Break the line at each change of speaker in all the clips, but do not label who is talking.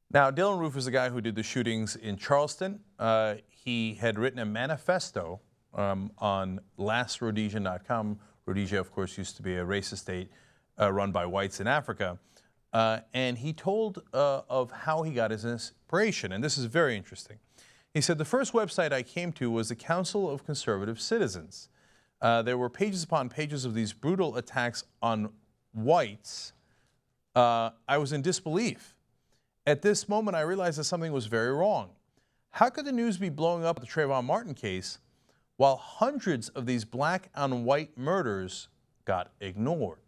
Now, Dylann Roof is the guy who did the shootings in Charleston. He had written a manifesto on lastRhodesian.com. Rhodesia, of course, used to be a racist state run by whites in Africa. And he told of how he got his inspiration. And this is very interesting. He said, the first website I came to was the Council of Conservative Citizens. There were pages upon pages of these brutal attacks on whites. I was in disbelief. At this moment, I realized that something was very wrong. How could the news be blowing up the Trayvon Martin case while hundreds of these black on white murders got ignored?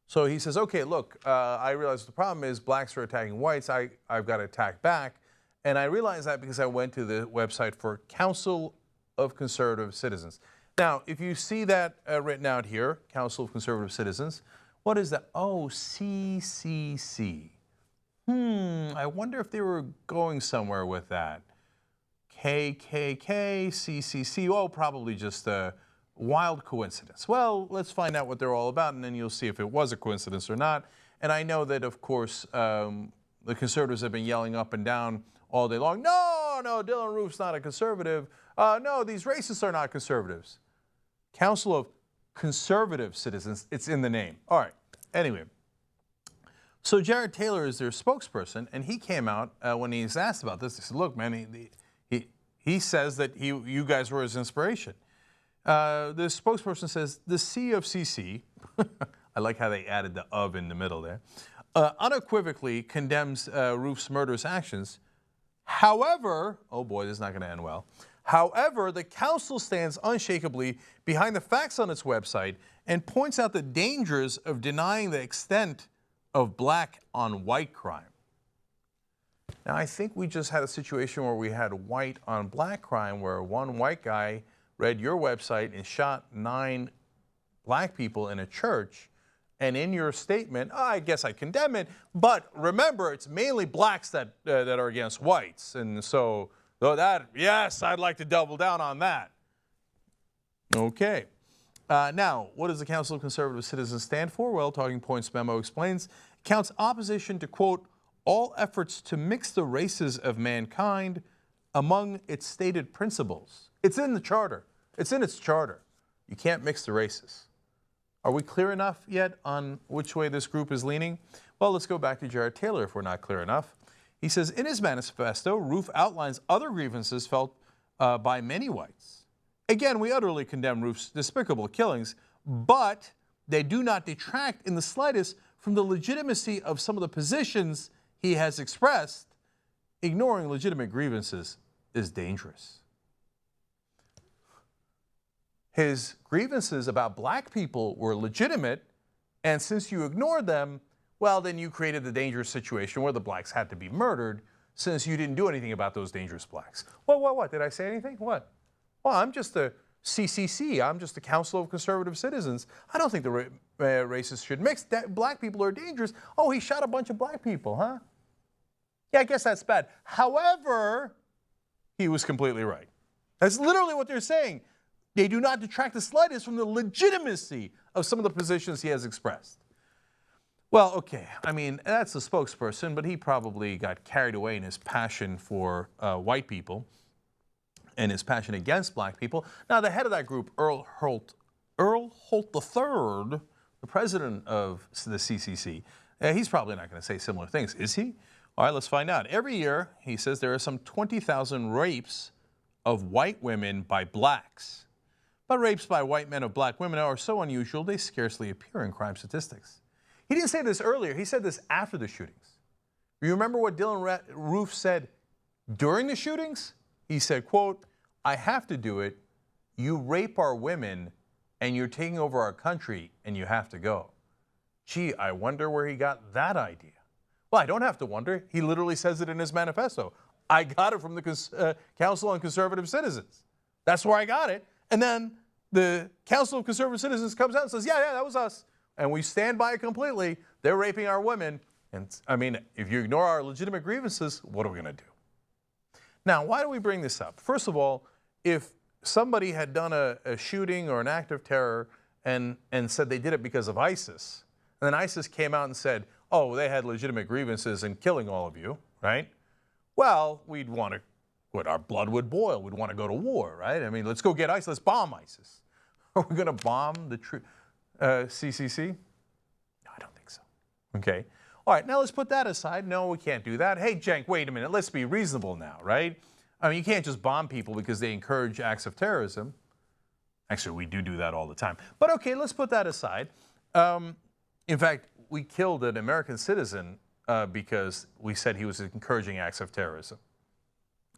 So he says, okay, look, I realize the problem is blacks are attacking whites. I've got to attack back. And I realized that because I went to the website for Council of Conservative Citizens. Now, if you see that written out here, Council of Conservative Citizens, what is that? Oh, CCC. I wonder if they were going somewhere with that. KKK, CCC, oh, probably just a wild coincidence. Well, let's find out what they're all about, and then you'll see if it was a coincidence or not. And I know that, of course, the conservatives have been yelling up and down all day long, no, Dylann Roof's not a conservative. No, these racists are not conservatives. Council of Conservative Citizens, it's in the name. All right, anyway. So Jared Taylor is their spokesperson, and he came out when he's asked about this. He said, look, man, he says that you guys were his inspiration. The spokesperson says, the C of CC, I like how they added the of in the middle there, unequivocally condemns Roof's murderous actions. However, oh boy, this is not going to end well. However, the council stands unshakably behind the facts on its website and points out the dangers of denying the extent of black on white crime. Now, I think we just had a situation where we had white on black crime where one white guy read your website and shot 9 black people in a church. And in your statement, I guess I condemn it, but remember, it's mainly blacks that are against whites. And so, though that, yes, I'd like to double down on that. Okay. Now, what does the Council of Conservative Citizens stand for? Well, Talking Points memo explains, it counts opposition to, quote, all efforts to mix the races of mankind among its stated principles. It's in the charter. It's in its charter. You can't mix the races. Are we clear enough yet on which way this group is leaning? Well, let's go back to Jared Taylor if we're not clear enough. He says, in his manifesto, Roof outlines other grievances felt by many whites. Again, we utterly condemn Roof's despicable killings, but they do not detract in the slightest from the legitimacy of some of the positions he has expressed. Ignoring legitimate grievances is dangerous. His grievances about black people were legitimate, and since you ignored them, well, then you created the dangerous situation where the blacks had to be murdered since you didn't do anything about those dangerous blacks. What? Did I say anything? What? Well, I'm just the CCC. I'm just the Council of Conservative Citizens. I don't think the racists should mix. Black people are dangerous. Oh, he shot a bunch of black people, huh? Yeah, I guess that's bad. However, he was completely right. That's literally what they're saying. They do not detract the slightest from the legitimacy of some of the positions he has expressed. Well, okay, I mean, that's the spokesperson, but he probably got carried away in his passion for white people and his passion against black people. Now, the head of that group, Earl Holt III, the president of the CCC, he's probably not going to say similar things, is he? All right, let's find out. Every year, he says there are some 20,000 rapes of white women by blacks. But rapes by white men of black women are so unusual, they scarcely appear in crime statistics. He didn't say this earlier. He said this after the shootings. You remember what Dylann Roof said during the shootings? He said, quote, I have to do it. You rape our women, and you're taking over our country, and you have to go. Gee, I wonder where he got that idea. Well, I don't have to wonder. He literally says it in his manifesto. I got it from the Council on Conservative Citizens. That's where I got it. And then the Council of Conservative Citizens comes out and says, yeah, that was us. And we stand by it completely. They're raping our women. And I mean, if you ignore our legitimate grievances, what are we going to do? Now, why do we bring this up? First of all, if somebody had done a shooting or an act of terror and said they did it because of ISIS, and then ISIS came out and said, oh, they had legitimate grievances in killing all of you, right? Well, we'd want to, our blood would boil. We'd want to go to war, right? I mean, let's go get ISIS. Let's bomb ISIS. Are we going to bomb the CCC? No, I don't think so. Okay. All right, now let's put that aside. No, we can't do that. Hey, Cenk, wait a minute. Let's be reasonable now, right? I mean, you can't just bomb people because they encourage acts of terrorism. Actually, we do that all the time. But okay, let's put that aside. In fact, we killed an American citizen because we said he was encouraging acts of terrorism.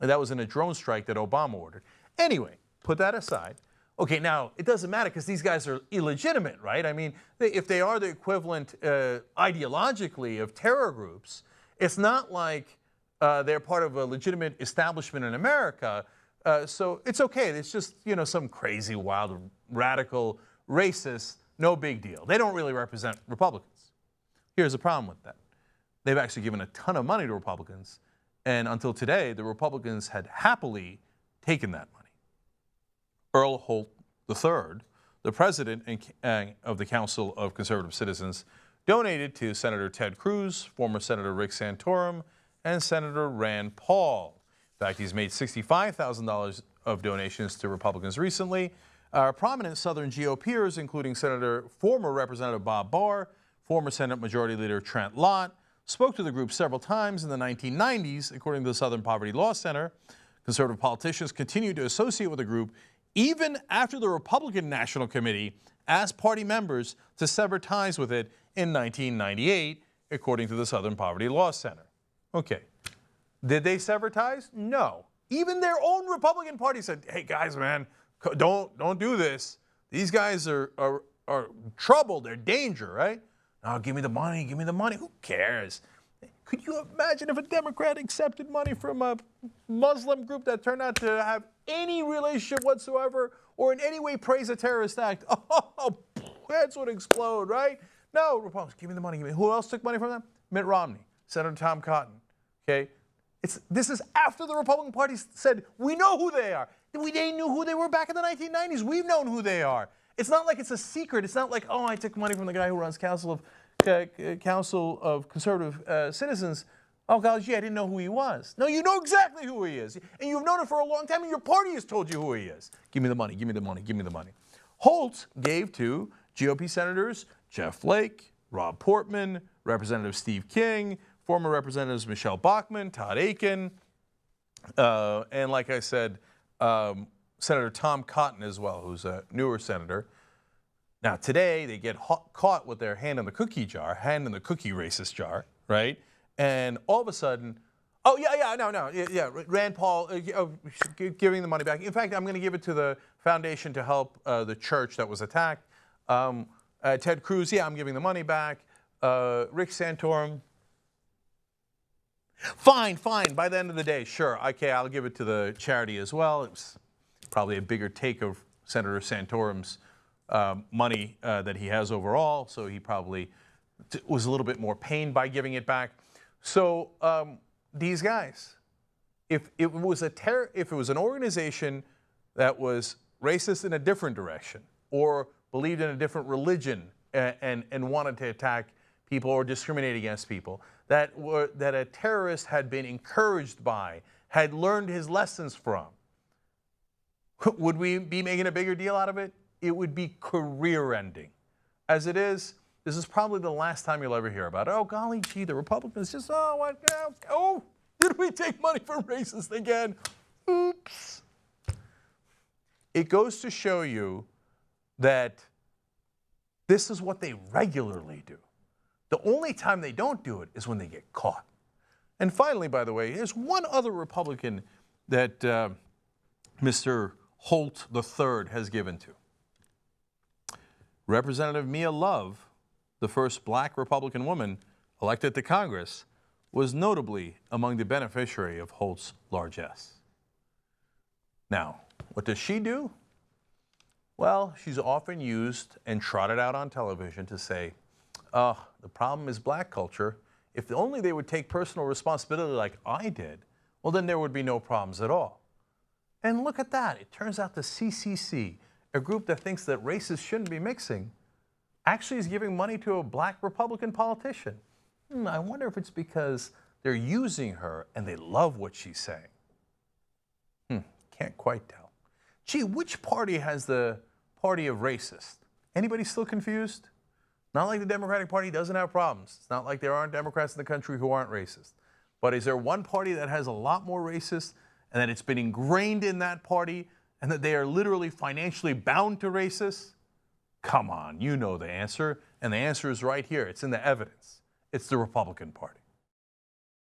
And that was in a drone strike that Obama ordered. Anyway, put that aside. Okay, now, it doesn't matter because these guys are illegitimate, right? I mean, if they are the equivalent ideologically of terror groups, it's not like they're part of a legitimate establishment in America. So it's okay. It's just, some crazy, wild, radical, racist, no big deal. They don't really represent Republicans. Here's the problem with that. They've actually given a ton of money to Republicans, and until today, the Republicans had happily taken that money. Earl Holt III, the president of the Council of Conservative Citizens, donated to Senator Ted Cruz, former Senator Rick Santorum, and Senator Rand Paul. In fact, he's made $65,000 of donations to Republicans recently. Prominent Southern GOPers, including former Representative Bob Barr, former Senate Majority Leader Trent Lott, spoke to the group several times in the 1990s, according to the Southern Poverty Law Center. Conservative politicians continued to associate with the group even after the Republican National Committee asked party members to sever ties with it in 1998, according to the Southern Poverty Law Center. Okay. Did they sever ties? No. Even their own Republican Party said, hey, guys, man, don't do this. These guys are trouble. They're danger, right? Oh, give me the money. Give me the money. Who cares? Could you imagine if a Democrat accepted money from a Muslim group that turned out to have any relationship whatsoever or in any way praise a terrorist act? Oh, heads would explode, right? No, Republicans, give me the money. Who else took money from them? Mitt Romney, Senator Tom Cotton. Okay, this is after the Republican Party said, we know who they are. They knew who they were back in the 1990s. We've known who they are. It's not like it's a secret. It's not like, oh, I took money from the guy who runs Council of Conservative Citizens. Oh, gosh, yeah, I didn't know who he was. No, you know exactly who he is. And you've known it for a long time, and your party has told you who he is. Give me the money, give me the money, give me the money. Holt gave to GOP Senators Jeff Flake, Rob Portman, Representative Steve King, former Representatives Michelle Bachmann, Todd Akin, and like I said, Senator Tom Cotton as well, who's a newer senator. Now today they get caught with their hand in the cookie racist jar, right? And all of a sudden, Rand Paul giving the money back. In fact, I'm going to give it to the foundation to help the church that was attacked. Ted Cruz, I'm giving the money back. Rick Santorum, fine. By the end of the day, sure, okay, I'll give it to the charity as well. It was probably a bigger take of Senator Santorum's money that he has overall, so he probably was a little bit more pained by giving it back. So these guys, if it was an organization that was racist in a different direction or believed in a different religion and wanted to attack people or discriminate against people, that a terrorist had been encouraged by, had learned his lessons from, would we be making a bigger deal out of it? It would be career-ending. As it is, this is probably the last time you'll ever hear about it. Oh, golly gee, the Republicans just, did we take money from racists again? Oops. It goes to show you that this is what they regularly do. The only time they don't do it is when they get caught. And finally, by the way, there's one other Republican that Mr. Holt III has given to. Representative Mia Love, the first black Republican woman elected to Congress, was notably among the beneficiary of Holt's largesse. Now, what does she do? Well, she's often used and trotted out on television to say, the problem is black culture. If only they would take personal responsibility like I did, well, then there would be no problems at all. And look at that. It turns out the CCC, a group that thinks that races shouldn't be mixing, actually is giving money to a black Republican politician. I wonder if it's because They're using her, and they love what she's saying. Can't quite tell. Gee, which party has the party of racist? Anybody still confused? Not like the Democratic Party doesn't have problems. It's not like there aren't Democrats in the country who aren't racist. But is there one party that has a lot more racist, and that it's been ingrained in that party, and that they are literally financially bound to racists? Come on, you know the answer. And the answer is right here. It's in the evidence. It's the Republican Party.